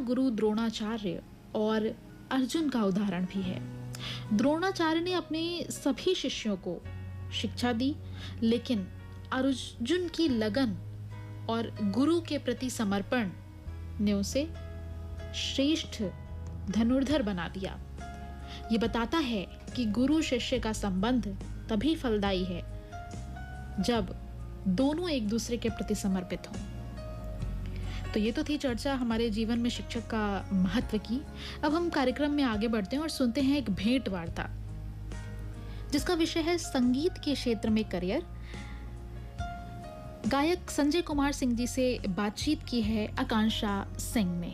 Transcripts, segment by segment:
गुरु द्रोणाचार्य और अर्जुन का उदाहरण भी है। द्रोणाचार्य ने अपने सभी शिष्यों को शिक्षा दी, लेकिन अर्जुन की लगन और गुरु के प्रति समर्पण ने उसे श्रेष्ठ धनुर्धर बना दिया। ये बताता है कि गुरु शिष्य का संबंध तभी फलदायी है जब दोनों एक दूसरे के प्रति समर्पित हों। तो ये तो थी चर्चा हमारे जीवन में शिक्षक का महत्व की। अब हम कार्यक्रम में आगे बढ़ते हैं और सुनते हैं एक भेंट वार्ता जिसका विषय है संगीत के क्षेत्र में करियर। गायक संजय कुमार सिंह जी से बातचीत की है आकांक्षा सिंह ने।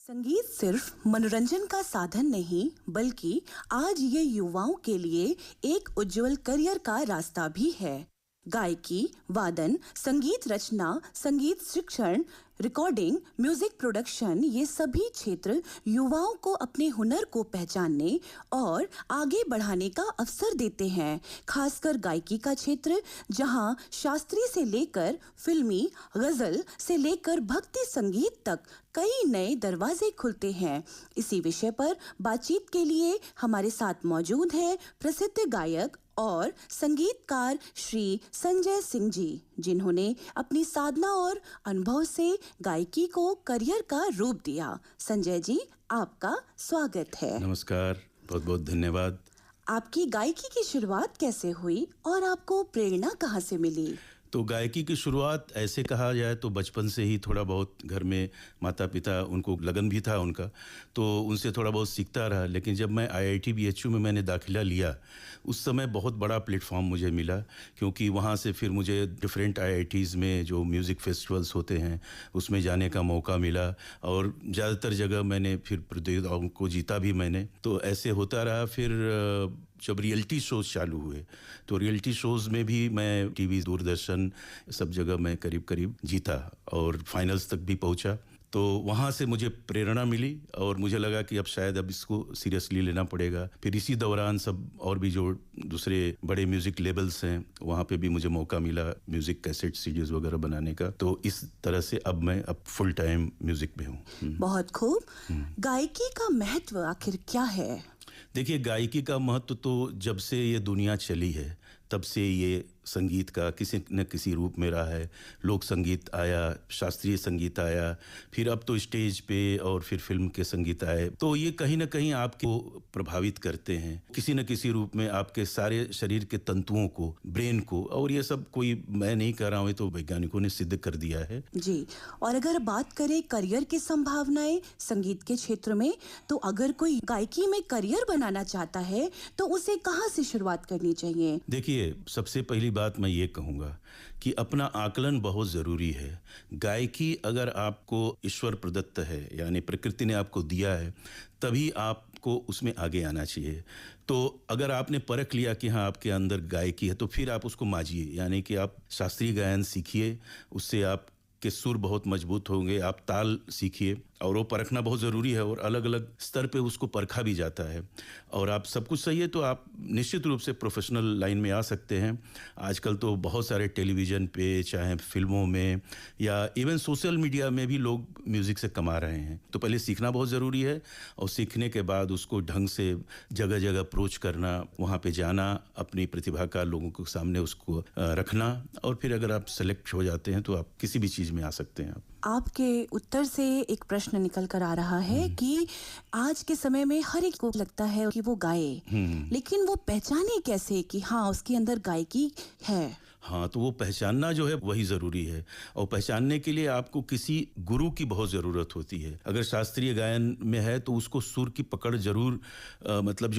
संगीत सिर्फ मनोरंजन का साधन नहीं, बल्कि आज ये युवाओं के लिए एक उज्जवल करियर का रास्ता भी है। गायकी, वादन, संगीत रचना, संगीत शिक्षण, रिकॉर्डिंग, म्यूजिक प्रोडक्शन, ये सभी क्षेत्र युवाओं को अपने हुनर को पहचानने और आगे बढ़ाने का अवसर देते हैं। खासकर गायकी का क्षेत्र, जहां शास्त्रीय से लेकर फिल्मी, गजल से लेकर भक्ति संगीत तक कई नए दरवाजे खुलते हैं। इसी विषय पर बातचीत के लिए हमारे साथ मौजूद हैं प्रसिद्ध गायक और संगीतकार श्री संजय सिंह जी, जिन्होंने अपनी साधना और अनुभव से गायकी को करियर का रूप दिया। संजय जी, आपका स्वागत है। नमस्कार, बहुत बहुत धन्यवाद। आपकी गायकी की शुरुआत कैसे हुई और आपको प्रेरणा कहाँ से मिली? तो गायकी की शुरुआत ऐसे कहा जाए तो बचपन से ही थोड़ा बहुत घर में माता पिता, उनको लगन भी था उनका, तो उनसे थोड़ा बहुत सीखता रहा। लेकिन जब मैं IIT BHU में मैंने दाखिला लिया, उस समय बहुत बड़ा प्लेटफॉर्म मुझे मिला, क्योंकि वहाँ से फिर मुझे डिफरेंट IITs में जो म्यूज़िक फेस्टिवल्स होते हैं उसमें जाने का मौका मिला, और ज़्यादातर जगह मैंने फिर प्रतियोगिताओं को जीता भी मैंने। तो ऐसे होता रहा। फिर जब रियलिटी शोज़ चालू हुए तो रियलिटी शोज़ में भी मैं टीवी, दूरदर्शन, सब जगह मैं करीब करीब जीता और फाइनल्स तक भी पहुंचा। तो वहाँ से मुझे प्रेरणा मिली और मुझे लगा कि अब इसको सीरियसली लेना पड़ेगा। फिर इसी दौरान सब और भी जो दूसरे बड़े म्यूज़िक लेबल्स हैं वहाँ पे भी मुझे मौका मिला म्यूज़िक कैसेट सीडीज़ वगैरह बनाने का। तो इस तरह से अब मैं फुल टाइम म्यूज़िक में हूँ। बहुत खूब। गायकी का महत्व आखिर क्या है? देखिए, गायकी का महत्व तो जब से ये दुनिया चली है तब से ये संगीत का किसी न किसी रूप में रहा है। लोक संगीत आया, शास्त्रीय संगीत आया, फिर अब तो स्टेज पे और फिर फिल्म के संगीत आए। तो ये कहीं ना कहीं आपको प्रभावित करते हैं किसी न किसी रूप में, आपके सारे शरीर के तंतुओं को, ब्रेन को। और ये सब कोई मैं नहीं कर रहा हूँ, तो वैज्ञानिकों ने सिद्ध कर दिया है जी। और अगर बात करें करियर की संभावनाएं संगीत के क्षेत्र में, तो अगर कोई गायकी में करियर बनाना चाहता है तो उसे कहाँ से शुरुआत करनी चाहिए? देखिए, सबसे पहली बात मैं ये कहूँगा कि अपना आकलन बहुत ज़रूरी है। गायकी अगर आपको ईश्वर प्रदत्त है, यानी प्रकृति ने आपको दिया है, तभी आपको उसमें आगे आना चाहिए। तो अगर आपने परख लिया कि हाँ आपके अंदर गायकी है, तो फिर आप उसको माजिए, यानी कि आप शास्त्रीय गायन सीखिए, उससे आप के सुर बहुत मजबूत होंगे। आप ताल सीखिए, और वो परखना बहुत ज़रूरी है, और अलग अलग स्तर पे उसको परखा भी जाता है। और आप सब कुछ सही है तो आप निश्चित रूप से प्रोफेशनल लाइन में आ सकते हैं। आजकल तो बहुत सारे टेलीविज़न पे, चाहे फिल्मों में या इवन सोशल मीडिया में भी लोग म्यूज़िक से कमा रहे हैं। तो पहले सीखना बहुत ज़रूरी है, और सीखने के बाद उसको ढंग से जगह जगह अप्रोच करना, वहाँ पर जाना, अपनी प्रतिभा का लोगों के सामने उसको रखना, और फिर अगर आप सेलेक्ट हो जाते हैं तो आप किसी भी चीज़ में आ सकते हैं। आपके उत्तर से एक प्रश्न निकल कर आ रहा है कि आज के समय में हर एक को लगता है कि वो गाए, लेकिन वो पहचाने कैसे कि हाँ उसके अंदर गायकी है? हाँ, तो वो पहचानना जो है वही ज़रूरी है, और पहचानने के लिए आपको किसी गुरु की बहुत ज़रूरत होती है। अगर शास्त्रीय गायन में है तो उसको सुर की पकड़ ज़रूर, मतलब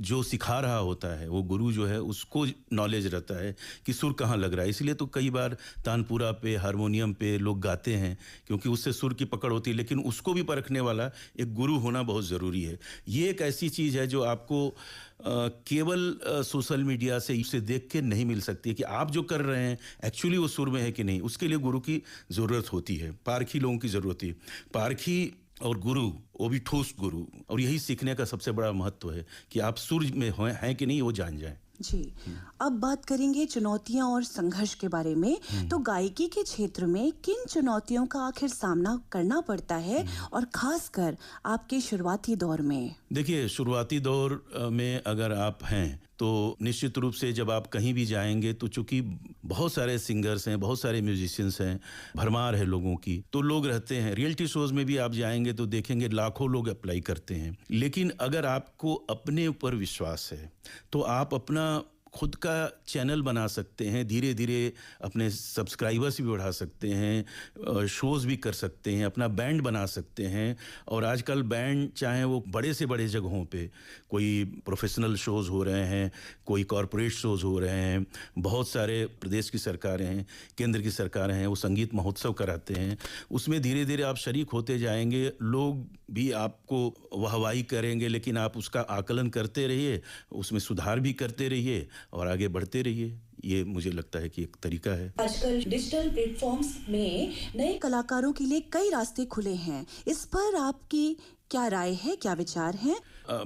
जो सिखा रहा होता है वो गुरु जो है उसको नॉलेज रहता है कि सुर कहाँ लग रहा है। इसलिए तो कई बार तानपुरा पे, हारमोनियम पे लोग गाते हैं, क्योंकि उससे सुर की पकड़ होती है। लेकिन उसको भी परखने वाला एक गुरु होना बहुत ज़रूरी है। ये एक ऐसी चीज़ है जो आपको केवल सोशल मीडिया से इसे देख के नहीं मिल सकती है कि आप जो कर रहे हैं एक्चुअली वो सुर में है कि नहीं। उसके लिए गुरु की ज़रूरत होती है, पारखी लोगों की ज़रूरत है। पारखी और गुरु, वो भी ठोस गुरु। और यही सीखने का सबसे बड़ा महत्व है कि आप सुर में हैं कि नहीं वो जान जाएं। जी, अब बात करेंगे चुनौतियां और संघर्ष के बारे में। तो गायकी के क्षेत्र में किन चुनौतियों का आखिर सामना करना पड़ता है, और खासकर आपके शुरुआती दौर में? देखिए, शुरुआती दौर में अगर आप हैं तो निश्चित रूप से जब आप कहीं भी जाएंगे तो चूंकि बहुत सारे सिंगर्स हैं, बहुत सारे म्यूजिशियंस हैं, भरमार है लोगों की, तो लोग रहते हैं। रियलिटी शोज में भी आप जाएंगे तो देखेंगे लाखों लोग अप्लाई करते हैं। लेकिन अगर आपको अपने ऊपर विश्वास है तो आप अपना खुद का चैनल बना सकते हैं, धीरे धीरे अपने सब्सक्राइबर्स भी बढ़ा सकते हैं, शोज़ भी कर सकते हैं, अपना बैंड बना सकते हैं। और आजकल बैंड चाहे वो बड़े से बड़े जगहों पे कोई प्रोफेशनल शोज़ हो रहे हैं, कोई कॉरपोरेट शोज़ हो रहे हैं, बहुत सारे प्रदेश की सरकारें हैं, केंद्र की सरकारें हैं, वो संगीत महोत्सव कराते हैं। उसमें धीरे धीरे आप शरीक होते जाएंगे, लोग भी आपको वाहवाही करेंगे, लेकिन आप उसका आकलन करते रहिए, उसमें सुधार भी करते रहिए और आगे बढ़ते रहिए। ये मुझे लगता है कि एक तरीका है। आजकल डिजिटल प्लेटफॉर्म्स में नए कलाकारों के लिए कई रास्ते खुले हैं। इस पर आपकी क्या राय है, क्या विचार हैं?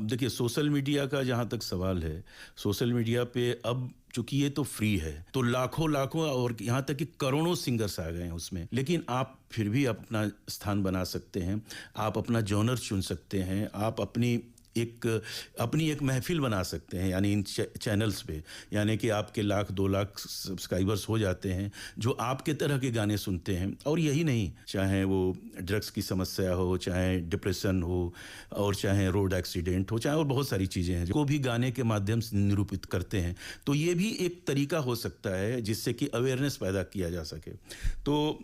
देखिए, सोशल मीडिया का जहाँ तक सवाल है, सोशल मीडिया पे अब चूंकि ये तो फ्री है तो लाखों और यहाँ तक कि करोड़ों सिंगर्स आ गए हैं उसमें, लेकिन आप फिर भी अपना स्थान बना सकते हैं, आप अपना जॉनर चुन सकते हैं, आप अपनी एक महफिल बना सकते हैं, यानी इन चैनल्स पे, यानी कि आपके 1-2 लाख सब्सक्राइबर्स हो जाते हैं जो आपके तरह के गाने सुनते हैं। और यही नहीं, चाहे वो ड्रग्स की समस्या हो, चाहे डिप्रेशन हो, और चाहे रोड एक्सीडेंट हो, चाहे और बहुत सारी चीज़ें हैं जो भी गाने के माध्यम से निरूपित करते हैं। तो ये भी एक तरीका हो सकता है जिससे कि अवेयरनेस पैदा किया जा सके। तो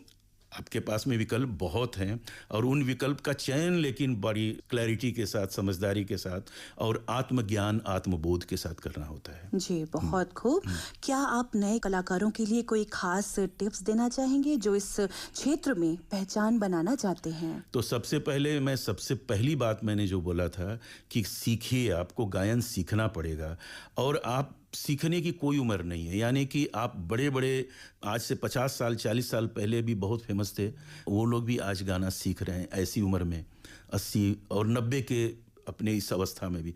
आपके पास में विकल्प बहुत हैं, और उन विकल्प का चयन लेकिन बड़ी क्लैरिटी के साथ, समझदारी के साथ और आत्मज्ञान, आत्मबोध के साथ करना होता है। जी, बहुत खूब। क्या आप नए कलाकारों के लिए कोई खास टिप्स देना चाहेंगे जो इस क्षेत्र में पहचान बनाना चाहते हैं? तो सबसे पहली बात मैंने जो बोला था कि सीखिए, आपको गायन सीखना पड़ेगा, और आप सीखने की कोई उम्र नहीं है। यानी कि आप बड़े आज से 50 साल 40 साल पहले भी बहुत फेमस थे, वो लोग भी आज गाना सीख रहे हैं ऐसी उम्र में, 80 और 90 के अपने इस अवस्था में भी।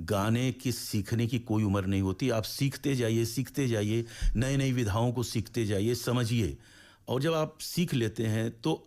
गाने की सीखने की कोई उम्र नहीं होती। आप सीखते जाइए, नई विधाओं को सीखते जाइए, समझिए, और जब आप सीख लेते हैं तो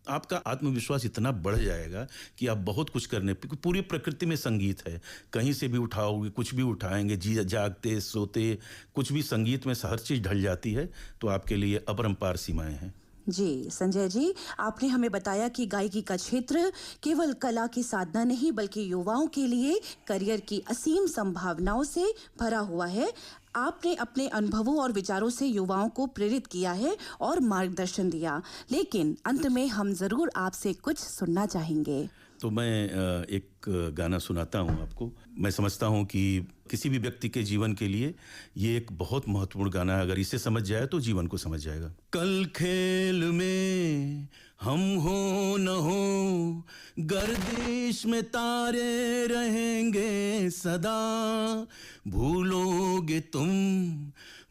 आपका आत्मविश्वास इतना बढ़ जाएगा कि आप बहुत कुछ करने। पूरी प्रकृति में संगीत है, कहीं से भी उठाओगे, कुछ भी उठाएंगे, जागते सोते कुछ भी संगीत में हर चीज़ ढल जाती है। तो आपके लिए अपरंपार सीमाएं हैं। जी, संजय जी, आपने हमें बताया कि गायकी का क्षेत्र केवल कला की साधना नहीं बल्कि युवाओं के लिए करियर की असीम संभावनाओं से भरा हुआ है। आपने अपने अनुभवों और विचारों से युवाओं को प्रेरित किया है और मार्गदर्शन दिया। लेकिन अंत में हम जरूर आपसे कुछ सुनना चाहेंगे। तो मैं एक गाना सुनाता हूँ आपको। मैं समझता हूँ कि किसी भी व्यक्ति के जीवन के लिए ये एक बहुत महत्वपूर्ण गाना है। अगर इसे समझ जाए तो जीवन को समझ जाएगा। कल खेल में हम हो न हो, गर्दिश में तारे रहेंगे सदा, भूलोगे तुम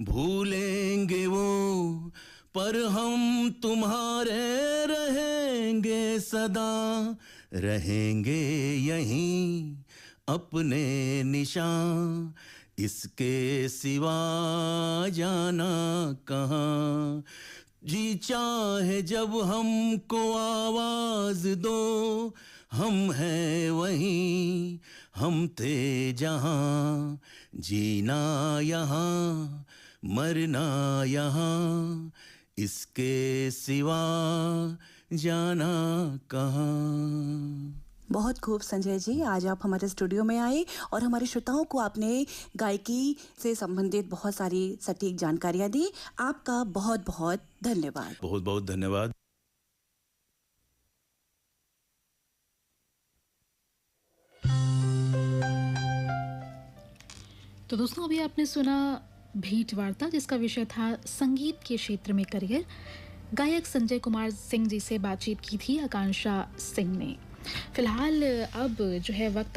भूलेंगे वो, पर हम तुम्हारे रहेंगे सदा, रहेंगे यहीं अपने निशान, इसके सिवा जाना कहाँ। जी चाहे जब हमको आवाज दो, हम हैं वहीं, हम थे जहाँ, जीना यहाँ मरना यहाँ, इसके सिवा जाना कहाँ। बहुत खूब संजय जी, आज आप हमारे स्टूडियो में आए और हमारे श्रोताओं को आपने गायकी से संबंधित बहुत सारी सटीक जानकारियां दी। आपका बहुत बहुत धन्यवाद। बहुत बहुत धन्यवाद। तो दोस्तों, अभी आपने सुना भेंट वार्ता जिसका विषय था संगीत के क्षेत्र में करियर। गायक संजय कुमार सिंह जी से बातचीत की थी आकांक्षा सिंह ने। फिलहाल अब जो है वक्त